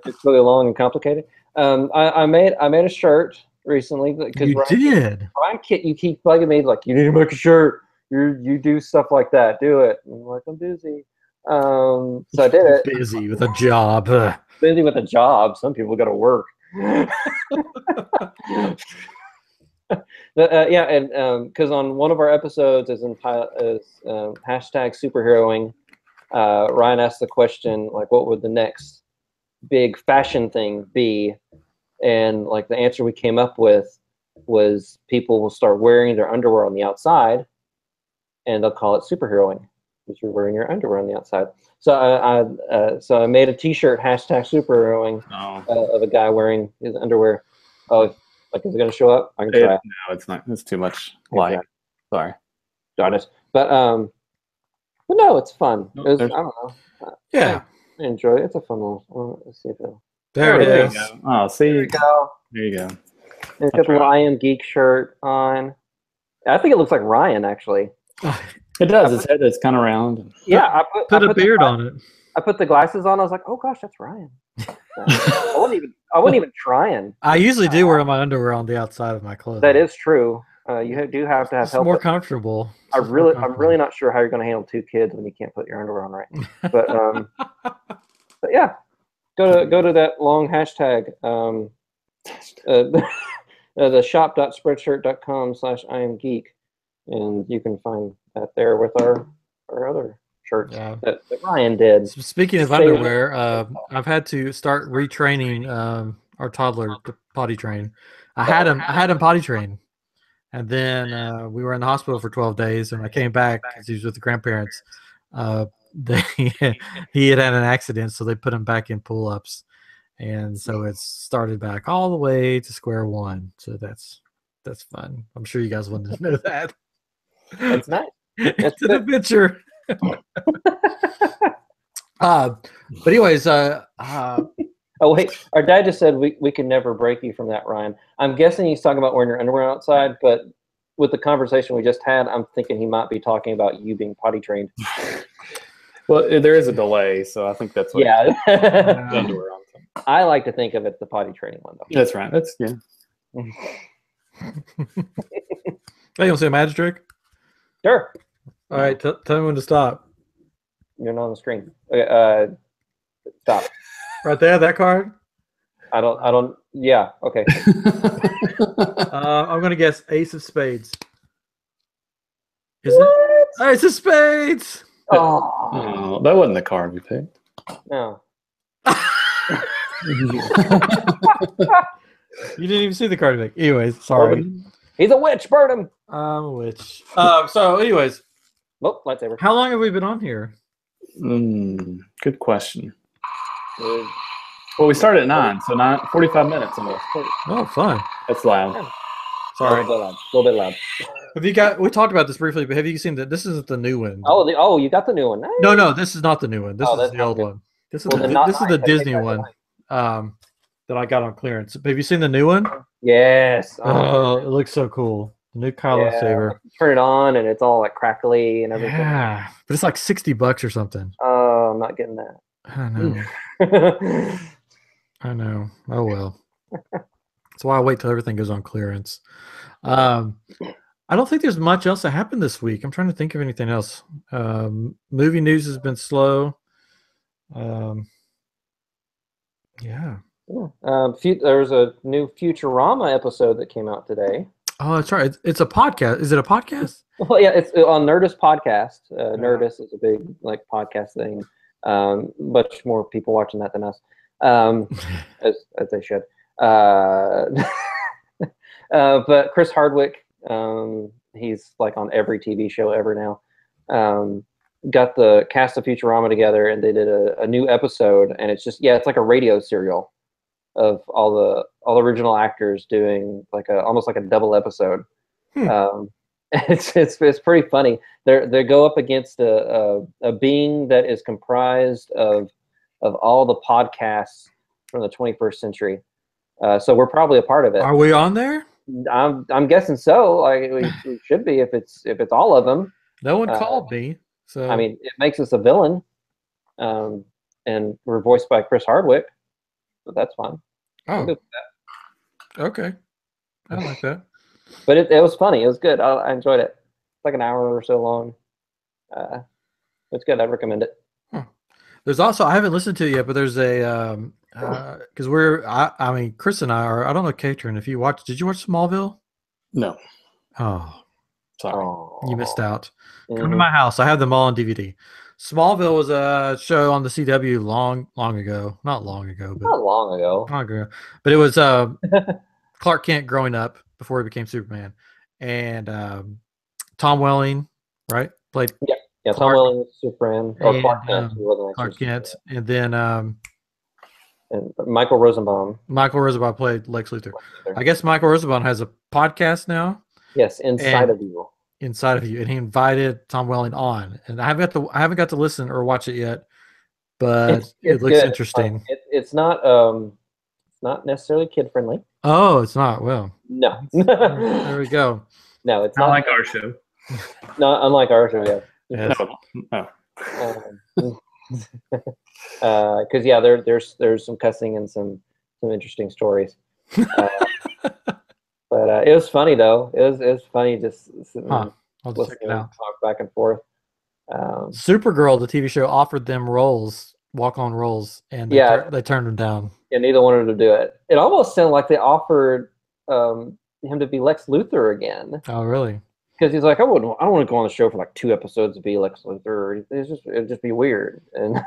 It's really long and complicated. I made a shirt recently because You did. Ryan, you keep bugging me like you need to make a shirt. You do stuff like that. Do it. I'm like, I'm busy. So I did it. Busy with a job. Busy with a job. Some people got to work. Yeah, and because on one of our episodes is hashtag superheroing, Ryan asked the question like, what would the next big fashion thing be? And like the answer we came up with was people will start wearing their underwear on the outside, and they'll call it superheroing because you're wearing your underwear on the outside. So I made a T-shirt hashtag superheroing of a guy wearing his underwear. Oh, like is it gonna show up? I can try. No, it's not. It's too much like. Sorry. Got it. But no, it's fun. I don't know. Yeah. I enjoy it. It's a fun little. Let's see if it'll. There it is. Oh, see. There you go. There you go. And it's got the little iamGEEK shirt on. I think it looks like Ryan actually. It does. His head is kind of round. Yeah, I put a beard on it. I put the glasses on. I was like, oh gosh, that's Ryan. I wasn't even trying. I usually do wear my underwear on the outside of my clothing. That is true. You do have to have it's help. More comfortable. I'm really not sure how you're going to handle 2 kids when you can't put your underwear on right. But yeah, go to that long hashtag. The shop.spreadshirt.com/iamGEEK, and you can find that there with our other shirts that Ryan did. Speaking of underwear, I've had to start retraining our toddler to potty train. I had him potty train, and then we were in the hospital for 12 days, and I came back because he was with the grandparents. He had an accident, so they put him back in pull-ups, and so it's started back all the way to square one. So that's fun. I'm sure you guys want to know that. That's nice. It's an adventure. But anyways, oh wait, our dad just said we can never break you from that, Ryan. I'm guessing he's talking about wearing your underwear outside, but with the conversation we just had, I'm thinking he might be talking about you being potty trained. Well, there is a delay, so I think that's what underwear on. I like to think of it the potty training one though. That's right. That's Hey, you want to see a magic trick? Sure. All right, tell me when to stop. You're not on the screen. Okay, stop. Right there, that card. I don't. Yeah. Okay. I'm gonna guess Ace of Spades. Is it Ace of Spades? Oh, that wasn't the card we picked. No. You didn't even see the card pick. Anyways, sorry. He's a witch. Burn him. I'm a witch. So, anyways. Oh, lightsaber. How long have we been on here? Good question. Well, we started at 9, so 45 minutes almost. Oh, fun. That's loud. Sorry. A little bit loud. We talked about this briefly, but have you seen that? This isn't the new one. Oh, you got the new one. Nice. No, this is not the new one. This is the old one. This is the Disney one that I got on clearance. Have you seen the new one? Yes. Oh, it looks so cool. The new Kylo saber. Turn it on and it's all like crackly and everything. Yeah, but it's like $60 or something. Oh, I'm not getting that. I know. I know. Oh well. That's why I wait till everything goes on clearance. I don't think there's much else that happened this week. I'm trying to think of anything else. Movie news has been slow. Yeah. There was a new Futurama episode that came out today. Oh, that's right. It's a podcast. Is it a podcast? Well, yeah, it's on Nerdist podcast. Nerdist is a big podcast thing. Much more people watching that than us, as they should. But Chris Hardwick, he's like on every TV show ever now. Got the cast of Futurama together, and they did a new episode, and it's just it's like a radio serial. all the original actors doing like almost like a double episode. It's pretty funny. They go up against a being that is comprised of all the podcasts from the 21st century. So we're probably a part of it. Are we on there? I'm guessing so. Like we should be if it's all of them. No one called me. So I mean, it makes us a villain, and we're voiced by Chris Hardwick, so that's fine. Oh, okay, I like that. But it was funny. It was good. I enjoyed it. It's like an hour or so long. It's good. I'd recommend it. There's also, I haven't listened to it yet, but there's a because I mean, Chris and I are. I don't know, Katrin, if you watched. Did you watch Smallville? No. Oh, sorry, you missed out. Come to my house. I have them all on DVD. Smallville was a show on the CW long ago. Not long ago, but not long ago. Long ago. But it was Clark Kent growing up before he became Superman, and Tom Welling, right? Played. Yeah, Tom Welling was Superman. Or Clark Kent. Clark Kent, and then and Michael Rosenbaum. Michael Rosenbaum played Lex Luthor. I guess Michael Rosenbaum has a podcast now. Yes, Inside of You. Inside of You, and he invited Tom Welling on, and I haven't got to listen or watch it yet, but it looks interesting. It's not necessarily kid friendly. Oh, it's not. Well, no. There we go. No, it's not like our show. No, unlike our show. Yeah. Yes. No. Because there's some cussing and some interesting stories. But it was funny though. It was funny just sitting I'll just check it out. Talk back and forth. Supergirl, the TV show, offered them roles, walk-on roles, and they turned them down. Yeah, neither wanted to do it. It almost sounded like they offered him to be Lex Luthor again. Oh, really? Because he's like, I don't want to go on the show for like 2 episodes to be Lex Luthor. It'd just be weird. And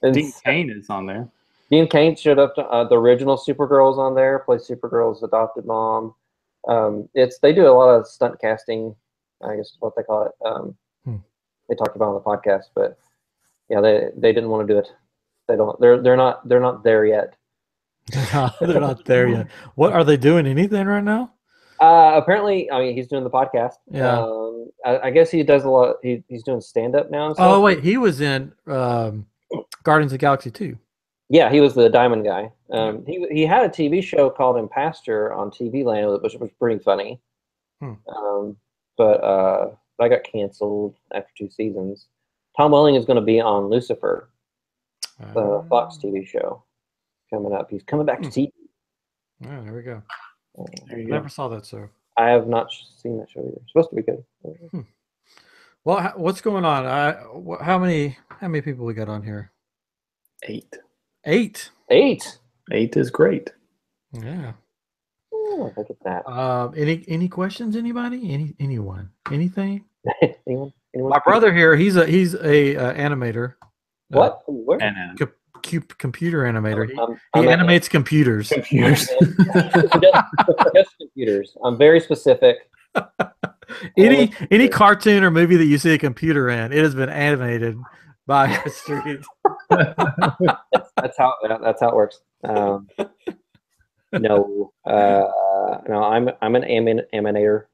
Dean Cain is on there. Dean Cain showed up. The original Supergirl's on there. Plays Supergirl's adopted mom. They do a lot of stunt casting. I guess is what they call it. They talked about on the podcast, but yeah, they didn't want to do it. They don't. They're not there yet. They're not there yet. What are they doing? Anything right now? Apparently, I mean, he's doing the podcast. Yeah. I guess he does a lot. He's doing stand up now. And stuff. Oh wait, he was in Guardians of the Galaxy 2. Yeah, he was the Diamond guy. He had a TV show called Impastor on TV Land, which was pretty funny. But that got canceled after 2 seasons. Tom Welling is going to be on Lucifer, the Fox TV show coming up. He's coming back to TV. Yeah, there we go. Never saw that show. I have not seen that show either. It's supposed to be good. Well, what's going on? How many people we got on here? 8. 8. 8. 8 is great. Yeah. Oh, look at that. Any questions? Anybody? Anyone? Anything? Anyone? My brother here. He's a animator. What? Where? Computer animator. He animates computers. Just computers. I'm very specific. Any cartoon or movie that you see a computer in, it has been animated by history. That's how it works. No, I'm an animator.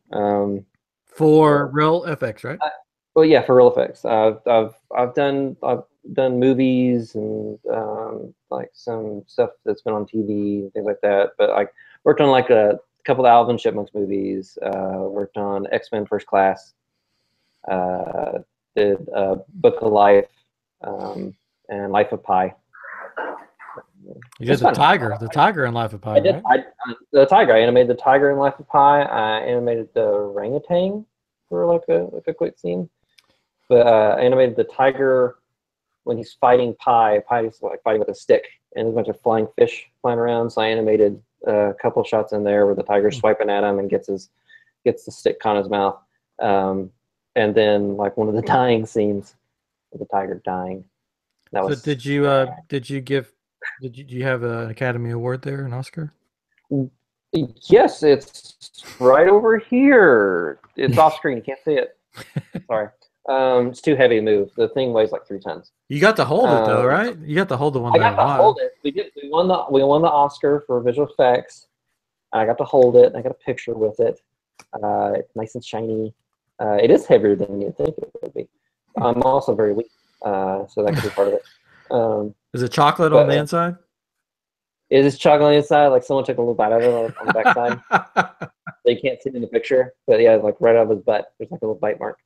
For Real FX, right? Well, yeah, for Real FX. I've done movies and like some stuff that's been on TV and things like that. But I worked on like a couple of Alvin Chipmunks movies. Worked on X-Men First Class. Did Book of Life and Life of Pi. You did the tiger in Life of Pi. I did. Right? The tiger. I animated the tiger in Life of Pi. I animated the orangutan for like a quick scene. But I animated the tiger when he's fighting Pi. Pi's like fighting with a stick, and there's a bunch of flying fish flying around. So I animated a couple of shots in there where the tiger's swiping at him and gets the stick on his mouth. And then like one of the dying scenes of the tiger dying. That was. So did you have an Academy Award there, an Oscar? Yes, it's right over here. It's off screen. You can't see it. Sorry. It's too heavy to move. The thing weighs like 3 tons. You got to hold it though, right? You got to hold the one. I got to hold it. We did. We won the Oscar for visual effects. I got to hold it. I got a picture with it. It's nice and shiny. It is heavier than you think it would be. I'm also very weak, so that could be part of it. Is it chocolate on the inside? It is chocolate on the inside. Like someone took a little bite out of it on the backside. They can't see it in the picture, but yeah, like right out of his butt, there's like a little bite mark.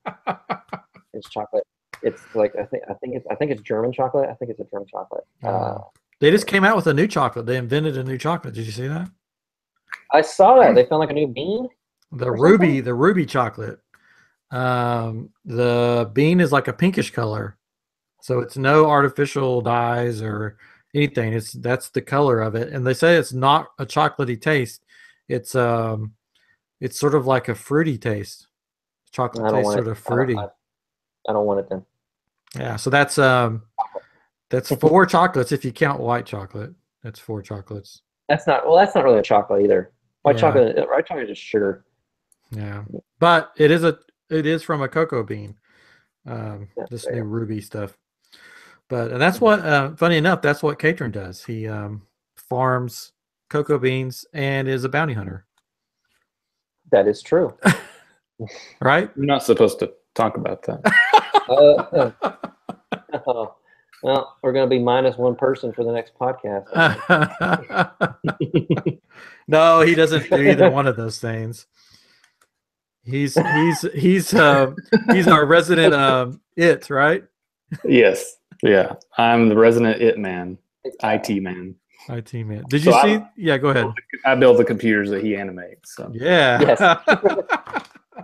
It's chocolate. It's like I think it's German chocolate. I think it's a German chocolate. They just came out with a new chocolate. They invented a new chocolate. Did you see that? I saw that. They found like a new bean. The ruby chocolate. The bean is like a pinkish color, so it's no artificial dyes or anything. That's the color of it, and they say it's not a chocolatey taste. It's sort of like a fruity taste. Chocolate tastes sort of fruity. I don't want it then. Yeah, so that's 4 chocolates if you count white chocolate. That's 4 chocolates. That's not really a chocolate either. White chocolate is just sugar. Yeah, but it is from a cocoa bean. This new ruby stuff. And that's what funny enough, that's what Catron does. He farms cocoa beans and is a bounty hunter. That is true. Right? You're not supposed to talk about that. Well, we're going to be minus 1 person for the next podcast. No, he doesn't do either one of those things. He's our resident it, right? Yes. Yeah. I'm the resident it man. IT man. IT man. Did you see? Yeah, go ahead. I build the computers that he animates. So. Yeah. Yes.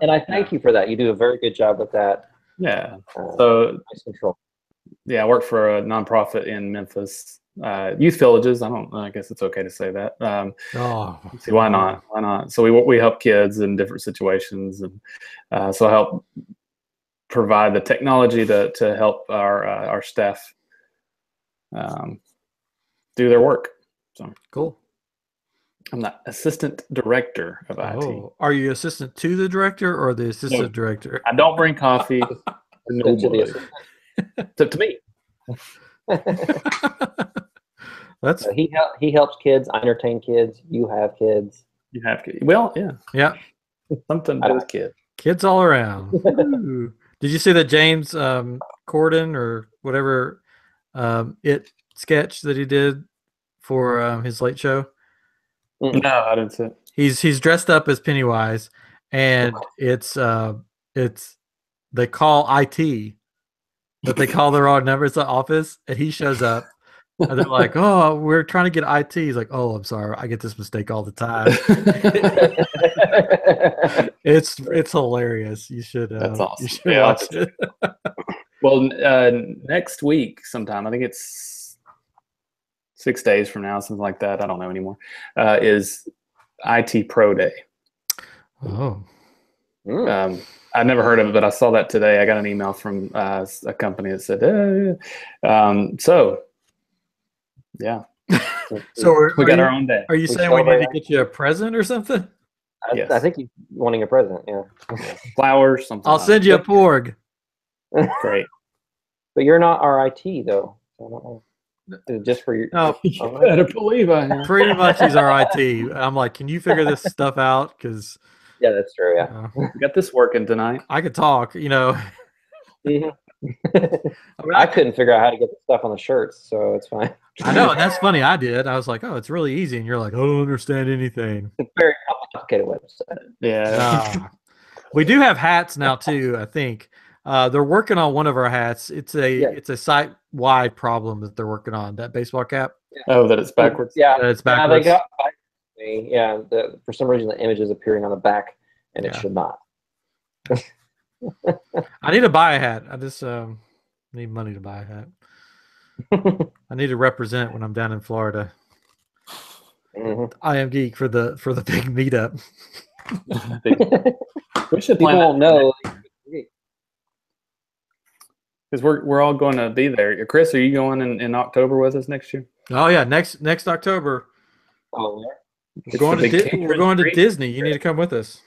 And I thank you for that. You do a very good job with that. Yeah. So nice control. Yeah, I work for a nonprofit in Memphis. Youth villages. I guess it's okay to say that. See, why not? Why not? So we help kids in different situations, and so I help provide the technology to help our staff do their work. So cool. I'm the assistant director of IT. Oh, are you assistant to the director or the assistant director? I don't bring coffee. To me. That's he helps kids. I entertain kids. You have kids. You have kids. Well, yeah. Something to do with kids. Kids all around. Did you see that James Corden or whatever it sketch that he did for his late show? No, I didn't see it. He's dressed up as Pennywise, and it's they call IT, but they call the wrong number. It's the office, and he shows up, and they're like, "Oh, we're trying to get IT." He's like, "Oh, I'm sorry, I get this mistake all the time." It's hilarious. You should. That's awesome. You should watch it. Well, next week sometime, I think it's 6 days from now, something like that. I don't know anymore. Is IT Pro Day. Oh. I never heard of it, but I saw that today. I got an email from a company that said, so, yeah. So we got our own day. Are you saying we need to get you a present or something? Yes. I think he's wanting a present, yeah. Flowers, something. I'll send you a porg. Great. But you're not our IT, though. So I don't know. Just for your. No, you better believe I am. Pretty much he's our IT. I'm like, can you figure this stuff out? Because yeah, that's true. Yeah, we got this working tonight. I could talk. Mm-hmm. I couldn't figure out how to get the stuff on the shirts, so it's fine. I know, and that's funny. I did. I was like, oh, it's really easy, and you're like, I don't understand anything. It's a very complicated website. Yeah. We do have hats now too. I think they're working on one of our hats. It's a site-wide problem that they're working on. That baseball cap. Yeah. Oh, that it's backwards. Yeah, it's backwards. Yeah, they got for some reason the image is appearing on the back, and it should not. I need to buy a hat. I just need money to buy a hat. I need to represent when I'm down in Florida. Mm-hmm. iamGEEK for the big meetup. We should People won't know because we're all going to be there. Chris, are you going in October with us next year? Oh yeah, next October. Oh, We're going to Disney. You need to come with us.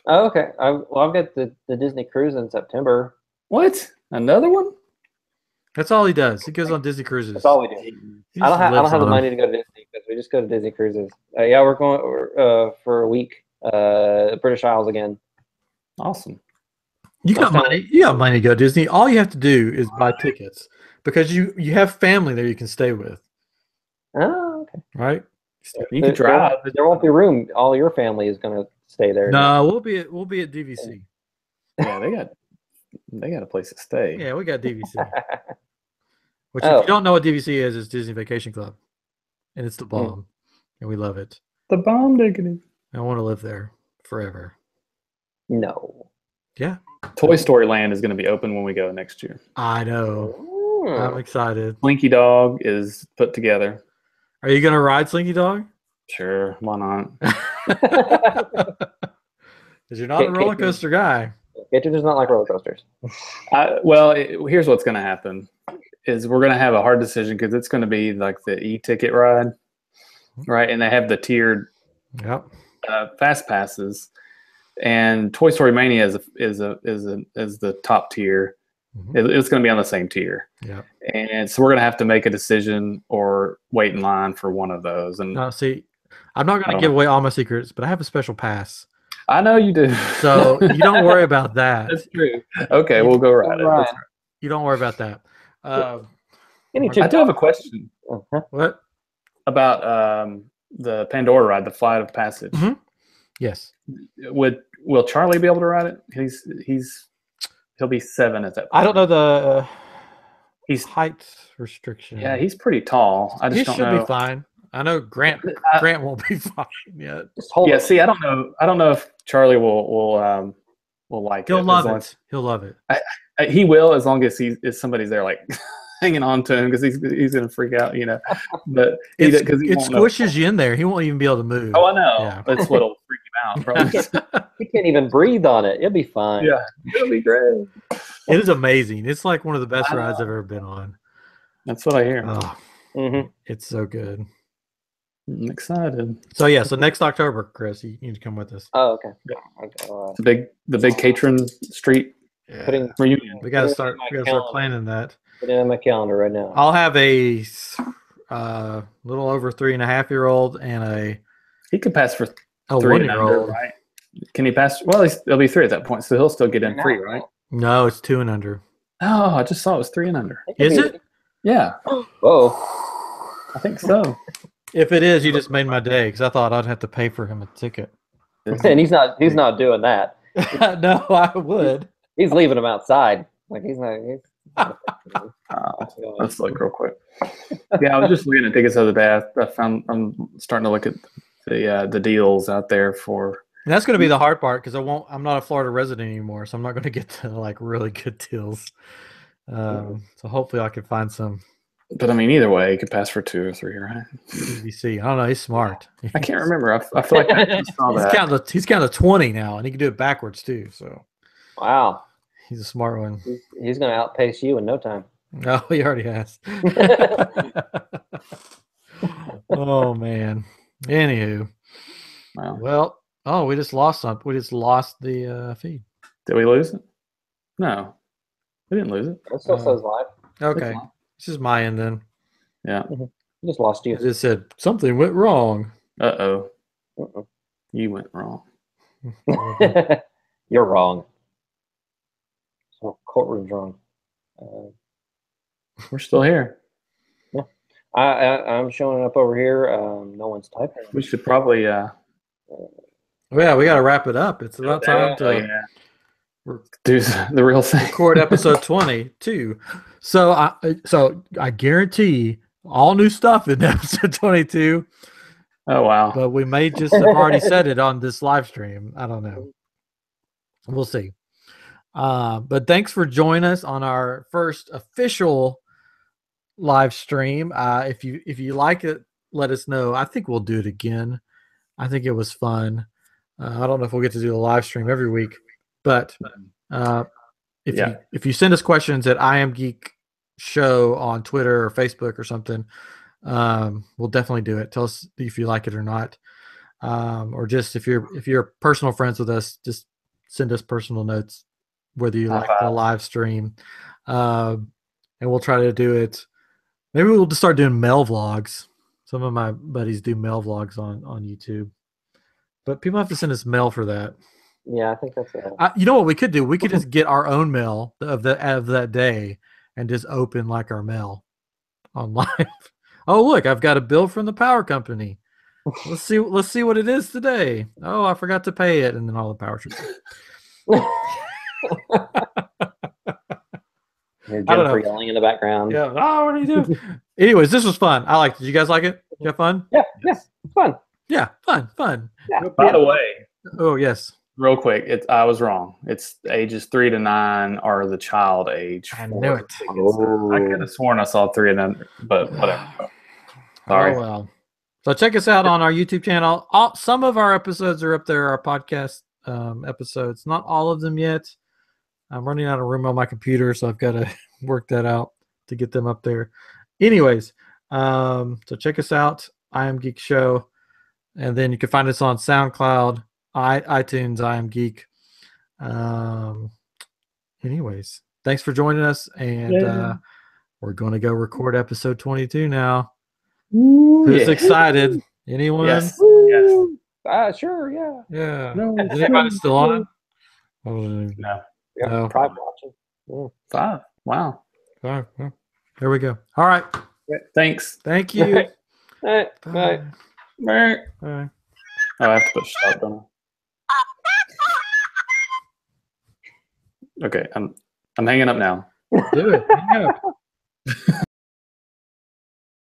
Oh, okay. I've got the Disney cruise in September. What? Another one? That's all he does. He goes on Disney cruises. That's all we do. He I just don't lives have the on money them. to go to Disney because we just go to Disney cruises. Yeah, we're going for a week. British Isles again. Awesome. You got money. You got money to go to Disney. All you have to do is buy tickets because you have family there you can stay with, Oh, okay. right? You can drive. There won't be room. All your family is going to stay there. No, we'll be at DVC. Yeah, they got a place to stay. Yeah, we got DVC. Which, Oh. if you don't know what DVC is, it's Disney Vacation Club, and it's the bomb, and we love it. The bomb diggity. I want to live there forever. No. Yeah. Toy Story Land is going to be open when we go next year. I know. I'm excited. Slinky Dog is put together. Are you going to ride Slinky Dog? Sure, why not? Because you're not a roller coaster guy. Gator does not like roller coasters. Here's what's going to happen is we're going to have a hard decision because it's going to be like the e-ticket ride, right? And they have the tiered fast passes, and Toy Story Mania is the top tier. It's going to be on the same tier. Yeah. And so we're going to have to make a decision or wait in line for one of those. And now, see, I'm not going to give away all my secrets, but I have a special pass. I know you do. So you don't worry about that. That's true. Okay, we'll go ride it. Right. You don't worry about that. I do have a question. What? About the Pandora ride, the Flight of Passage. Mm-hmm. Yes. Will Charlie be able to ride it? He'll be 7 at that point. I don't know the he's height restriction. Yeah, he's pretty tall. I just don't know. He should be fine. I know Grant won't be fine yet. Yeah, see, I don't know if Charlie will like it. He'll love it. He'll love it. He will, as long as somebody's there like hanging on to him, because he's gonna freak out, you know. But it squishes you in there. He won't even be able to move. Oh, I know. Yeah. That's what'll freak him out. Probably. He can't even breathe on it. It'll be fine. Yeah, it'll be great. It is amazing. It's like one of the best rides I've ever been on. That's what I hear. Oh, It's so good. I'm excited. So yeah, so next October, Chris, you need to come with us. Oh, okay. Yeah. The big Catron Street reunion. We gotta start planning that. Put it in my calendar right now. I'll have a little over 3.5-year-old and he could pass for a 3 and 1-year-old. under, right? Can he pass? Well, there'll be 3 at that point, so he'll still get in free, right? No, it's 2 and under. Oh, I just saw it was 3 and under. Is it? Yeah. Whoa. I think so. If it is, you just made my day because I thought I'd have to pay for him a ticket. And he's not doing that. No, I would. He's leaving him outside. Like he's not. Let's look real quick. Yeah, I was just looking at tickets the other day. I'm starting to look at the deals out there for. And that's going to be the hard part because I'm not a Florida resident anymore, so I'm not going to get to like really good deals. So hopefully I can find some. But I mean, either way, he could pass for 2 or 3, right? BBC. I don't know. He's smart. I can't remember. I feel like I saw that. He's counting to 20 now, and he can do it backwards too. So. Wow. He's a smart one. He's going to outpace you in no time. No, he already has. Oh man. Anywho. Wow. Well, we just lost something. We just lost the feed. Did we lose it? No, we didn't lose it. It still says live. Okay. This is my end then. Yeah. Just lost you. It just said something went wrong. Uh-oh. You went wrong. You're wrong. So courtroom's wrong. We're still here. Yeah. I'm showing up over here. No one's typing. We should probably yeah, we got to wrap it up. It's about time to do the real thing. Record episode 22. So I guarantee all new stuff in episode 22. Oh wow! But we may just have already said it on this live stream. I don't know. We'll see. But thanks for joining us on our first official live stream. If you like it, let us know. I think we'll do it again. I think it was fun. I don't know if we'll get to do the live stream every week, but if you send us questions at iamGEEK show on Twitter or Facebook or something, we'll definitely do it. Tell us if you like it or not, or just if you're personal friends with us, just send us personal notes, whether you High like the fives. live stream. And we'll try to do it. Maybe we'll just start doing mail vlogs. Some of my buddies do mail vlogs on YouTube. But people have to send us mail for that. Yeah, I think that's it. You know what we could do? We could just get our own mail of that day and just open like our mail on live. Oh, look, I've got a bill from the power company. Let's see what it is today. Oh, I forgot to pay it, and then all the power should Jennifer yelling in the background. Yeah. Oh, what are you doing? Anyways, this was fun. I liked it. Did you guys like it? Did you have fun? Yeah, it's fun. Yeah, fun. Yeah. By the way, Oh, yes. real quick, I was wrong. It's ages 3 to 9 are the child age. I knew it. I could have sworn I saw 3 and then, but whatever. Sorry. Oh, well. So check us out on our YouTube channel. Some of our episodes are up there, our podcast episodes. Not all of them yet. I'm running out of room on my computer, so I've got to work that out to get them up there. Anyways, so check us out, iamGEEK Show. And then you can find us on SoundCloud, iTunes, iamGEEK. Anyways, thanks for joining us. And we're going to go record episode 22 now. Who's excited? Anyone? Yes. Sure, yeah. Yeah. No, Is anybody still on it? No. Yeah, No. private watching. 5. Wow. All right. Well, here we go. All right. Thanks. Thank you. All right. Bye. Bye. Bye. Oh, I have to put stop on. Okay, I'm hanging up now. Do it. Hang up.